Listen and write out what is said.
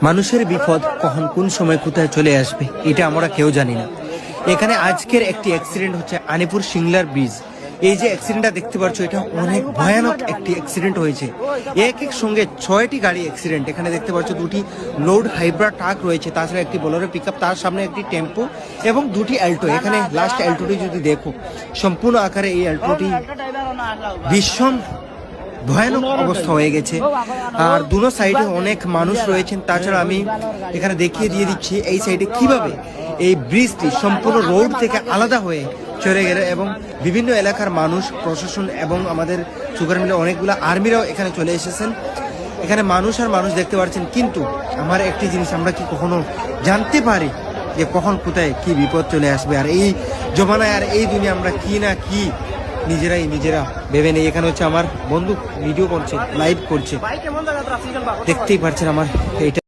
মানুষের বিপদ কখন কোন সময় কোথায় চলে আসবে এটা আমরা কেউ জানি না। এখানে আজকের একটি অ্যাক্সিডেন্ট হচ্ছে আনিপুর সিংলার ব্রিজ। এই যে অ্যাক্সিডেন্টটা দেখতে পাচ্ছ এটা অনেক ভয়ানক একটি অ্যাক্সিডেন্ট হয়েছে। এক সঙ্গে 6টি গাড়ি অ্যাক্সিডেন্ট। এখানে দেখতে পাচ্ছ দুটি লোড হাইব্রা ট্রাক রয়েছে, তাছাড়া একটি বোলেরো পিকআপ, তার সামনে একটি টেম্পো এবং দুটি অ্যাল্টো। এখানে লাস্ট অ্যাল্টোটি যদি দেখো সম্পূর্ণ আকারে এই অ্যাল্টোটি ভীষণ ভয়ানক অবস্থা হয়ে গেছে। আর দুনো সাইডে অনেক মানুষ রয়েছেন। তাছাড়া আমি এখানে দেখিয়ে দিয়ে দিচ্ছি এই সাইডে কিভাবে এই ব্রিজটি সম্পূর্ণ রোড থেকে আলাদা হয়ে চলে গেল এবং বিভিন্ন এলাকার মানুষ, প্রশাসন এবং আমাদের সুগার মিলে অনেকগুলো আর্মিরাও এখানে চলে এসেছেন। এখানে মানুষ আর মানুষ দেখতে পাচ্ছেন, কিন্তু আমার একটি জিনিস আমরা কি কখনো জানতে পারি যে কখন কোথায় কি বিপদ চলে আসবে। আর এই জমানায় আর এই দুনিয়া আমরা কি না কি নিজেরা ভেবে নেই। এখানে হচ্ছে আমার বন্ধু ভিডিও করছে, লাইভ করছে, দেখতেই পাচ্ছেন আমার এইটা।